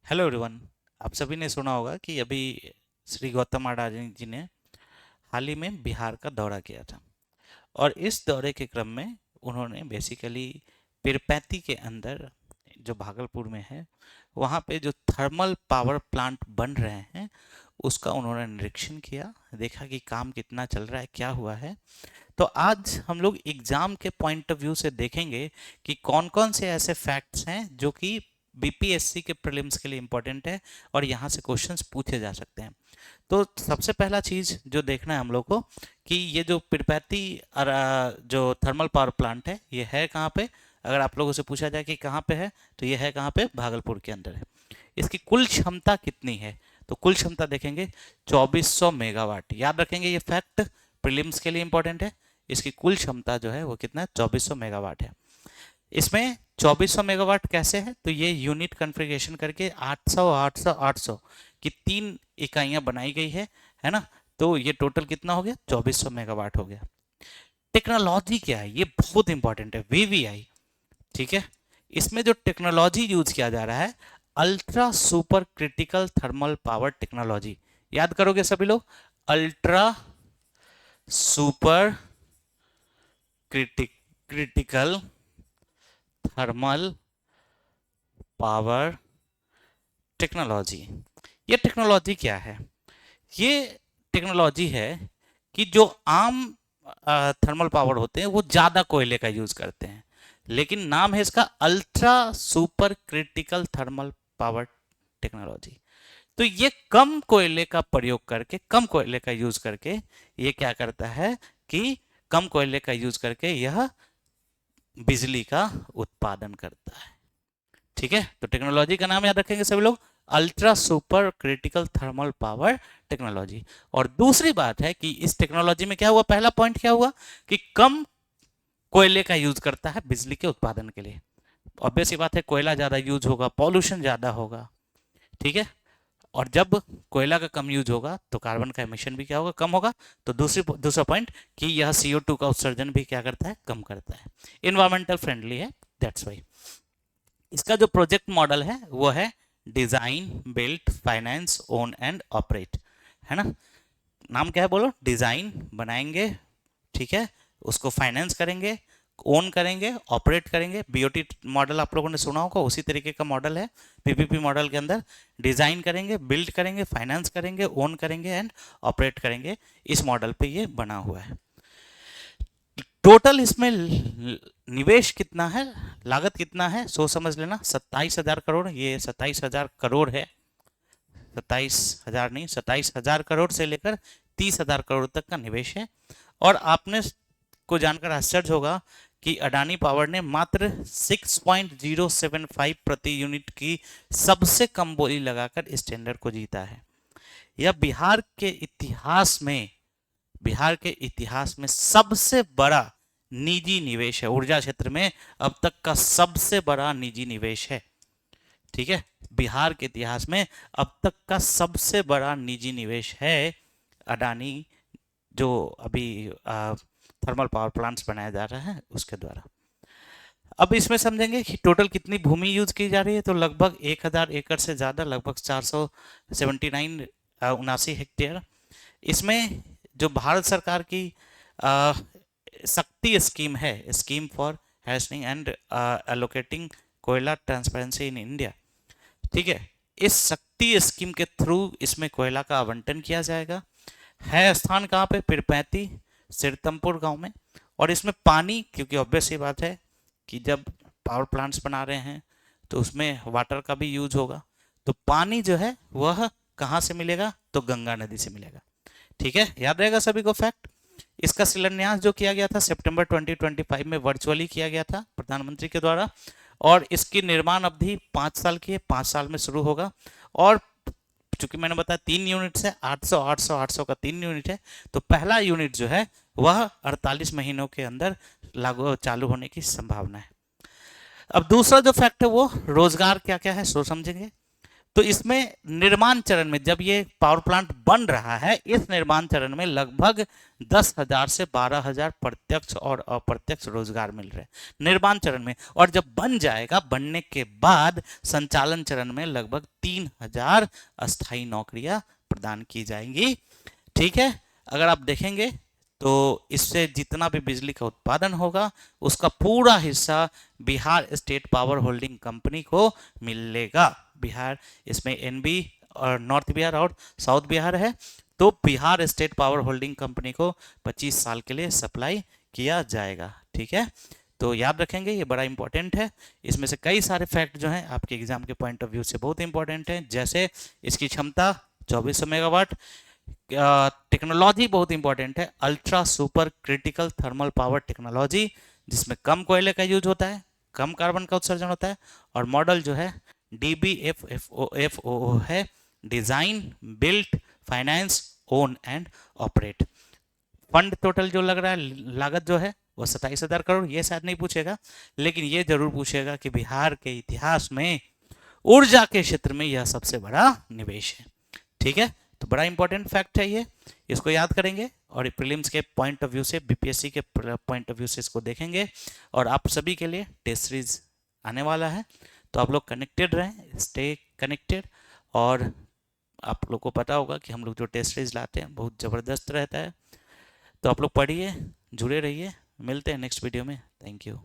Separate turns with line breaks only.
Hello everyone. आप सभी ने सुना होगा कि अभी श्री गौतम अडानी जी ने हाल ही में बिहार का दौरा किया था। और इस दौरे के क्रम में उन्होंने बेसिकली पीरपैंती के अंदर जो भागलपुर में है वहाँ पे जो थर्मल पावर प्लांट बन रहे हैं उसका उन्होंने निरीक्षण किया, देखा कि काम कितना चल रहा है, क्या हुआ है। तो आज हम लोग एग्जाम के पॉइंट ऑफ व्यू से देखेंगे कि कौन कौन से ऐसे फैक्ट्स हैं जो कि बीपीएससी के प्रीलिम्स के लिए इंपॉर्टेंट है और यहाँ से क्वेश्चंस पूछे जा सकते हैं। तो सबसे पहला चीज़ जो देखना है हम लोग को कि ये जो पीरपैंती जो थर्मल पावर प्लांट है ये है कहाँ पे। अगर आप लोगों से पूछा जाए कि कहाँ पे है तो ये है कहाँ पे, भागलपुर के अंदर है। इसकी कुल क्षमता कितनी है तो कुल क्षमता देखेंगे 2400 मेगावाट। याद रखेंगे ये फैक्ट, प्रीलिम्स के लिए इंपॉर्टेंट है। इसकी कुल क्षमता जो है वो कितना है, 2400 मेगावाट है। इसमें 2400 मेगावाट कैसे है तो ये यूनिट कॉन्फ़िगरेशन करके 800 800 800 की 3 इकाइयां बनाई गई है ना। तो ये टोटल कितना हो गया, 2400 मेगावाट हो गया। टेक्नोलॉजी क्या है, ये बहुत इंपॉर्टेंट है, वीवीआई। ठीक है, इसमें जो टेक्नोलॉजी यूज किया जा रहा है ultra super critical thermal power technology. याद करोगे सभी लोग, ultra super critical thermal power technology. ये टेक्नोलॉजी क्या है, ये टेक्नोलॉजी है कि जो आम थर्मल पावर होते हैं वो ज़्यादा कोयले का यूज़ करते हैं, लेकिन नाम है इसका ultra super critical thermal power technology. तो ये कम कोयले का प्रयोग करके, कम कोयले का यूज़ करके ये क्या करता है कि कम कोयले का यूज़ करके यह बिजली का उत्पादन करता है। ठीक है, तो टेक्नोलॉजी का नाम याद रखेंगे सभी लोग, ultra super critical thermal power technology. और दूसरी बात है कि इस टेक्नोलॉजी में क्या हुआ, पहला पॉइंट क्या हुआ कि कम कोयले का यूज करता है बिजली के उत्पादन के लिए। ऑब्वियस सी बात है, कोयला ज्यादा यूज होगा, पॉल्यूशन ज्यादा होगा। ठीक है, और जब कोयला का कम यूज होगा तो कार्बन का एमिशन भी क्या होगा, कम होगा। तो दूसरा पॉइंट कि यह CO2 का उत्सर्जन भी क्या करता है, कम करता है, इन्वायरमेंटल फ्रेंडली है, दैट्स वाई। इसका जो प्रोजेक्ट मॉडल है वो है design build finance own and operate, है ना। नाम क्या है बोलो, डिजाइन बनाएंगे, ठीक है, उसको फाइनेंस करेंगे, ओन करेंगे, ऑपरेट करेंगे। बीओटी मॉडल आप लोगों ने सुना होगा, उसी तरीके का मॉडल है पीपीपी मॉडल के अंदर। डिजाइन करेंगे, बिल्ड करेंगे, फाइनेंस करेंगे, ओन करेंगे एंड ऑपरेट करेंगे। इस मॉडल पे ये बना हुआ है। टोटल इसमें निवेश कितना है, लागत कितना है, सोच समझ लेना, 27,000 करोड़। ये 27,000 करोड़ है, 27,000 नहीं, 27,000 करोड़ से लेकर 30,000 करोड़ तक का निवेश है। और आपने को जानकर आश्चर्य होगा कि अडानी पावर ने मात्र 6.075 प्रति यूनिट की सबसे कम बोली लगाकर इस टेंडर को जीता है। यह बिहार के इतिहास में सबसे बड़ा निजी निवेश है, ऊर्जा क्षेत्र में अब तक का सबसे बड़ा निजी निवेश है। ठीक है, बिहार के इतिहास में अब तक का सबसे बड़ा निजी निवेश है अडानी, जो अभी थर्मल पावर प्लांट्स बनाया जा रहा है उसके द्वारा। अब इसमें समझेंगे कि टोटल कितनी भूमि यूज की जा रही है, तो लगभग 1,000 एकड़ से ज़्यादा, लगभग 479 हेक्टेयर। इसमें जो भारत सरकार की शक्ति स्कीम है, स्कीम फॉर हैशनिंग एंड एलोकेटिंग कोयला ट्रांसपेरेंसी इन इंडिया, ठीक है, इस शक्ति स्कीम के थ्रू इसमें कोयला का आवंटन किया जाएगा। है स्थान कहाँ पे, पीरपैंती सिरतमपुर गांव में। और इसमें पानी, क्योंकि ऑब्वियस ये बात है कि जब पावर प्लांट्स बना रहे हैं तो उसमें वाटर का भी यूज होगा, तो पानी जो है वह कहाँ से मिलेगा, तो गंगा नदी से मिलेगा। ठीक है, याद रहेगा सभी को फैक्ट। इसका शिलान्यास जो किया गया था सितंबर 2025 में वर्चुअली किया गया था प्रधानमंत्री के द्वारा। और इसकी निर्माण अवधि 5 साल की है, 5 साल में शुरू होगा। और चूंकि मैंने बताया 3 यूनिट है, 800 800 800 का 3 यूनिट है, तो पहला यूनिट जो है वह 48 महीनों के अंदर लागू चालू होने की संभावना है। अब दूसरा जो फैक्ट है वो रोजगार क्या क्या है, सो समझेंगे। तो इसमें निर्माण चरण में जब ये पावर प्लांट बन रहा है, इस निर्माण चरण में लगभग 10,000 से 12,000 प्रत्यक्ष और अप्रत्यक्ष रोजगार मिल रहे हैं निर्माण चरण में। और जब बन जाएगा, बनने के बाद संचालन चरण में लगभग 3,000 अस्थायी नौकरियां प्रदान की जाएंगी। ठीक है, अगर आप देखेंगे तो इससे जितना भी बिजली का उत्पादन होगा उसका पूरा हिस्सा Bihar state power holding company को मिलेगा। बिहार, इसमें एनबी और नॉर्थ बिहार और साउथ बिहार है, तो Bihar state power holding company को 25 साल के लिए सप्लाई किया जाएगा। ठीक है, तो याद रखेंगे, ये बड़ा इंपॉर्टेंट है। इसमें से कई सारे फैक्ट जो हैं आपके एग्जाम के पॉइंट ऑफ व्यू से बहुत इंपॉर्टेंट है, जैसे इसकी क्षमता 2400 मेगावाट। टेक्नोलॉजी बहुत इंपॉर्टेंट है, ultra super critical thermal power technology, जिसमें कम कोयले का यूज होता है, कम कार्बन का उत्सर्जन होता है। और मॉडल जो है DBFFO है, design built finance own and operate. Fund total जो लग रहा है, लागत जो है वो 27,000 करोड़। ये शायद नहीं पूछेगा, लेकिन ये जरूर पूछेगा कि बिहार के इतिहास में ऊर्जा के क्षेत्र में यह सबसे बड़ा निवेश है। ठीक है, तो बड़ा इंपॉर्टेंट फैक्ट है ये, इसको याद करेंगे और प्रीलिम्स के पॉइंट ऑफ व्यू से, बीपीएससी के पॉइंट ऑफ व्यू से इसको देखेंगे। और आप सभी के लिए टेस्ट सीरीज आने वाला है, तो आप लोग कनेक्टेड रहें, स्टे कनेक्टेड। और आप लोग को पता होगा कि हम लोग जो टेस्ट सीरीज लाते हैं बहुत ज़बरदस्त रहता है, तो आप लोग पढ़िए, जुड़े रहिए। मिलते हैं नेक्स्ट वीडियो में। Thank you.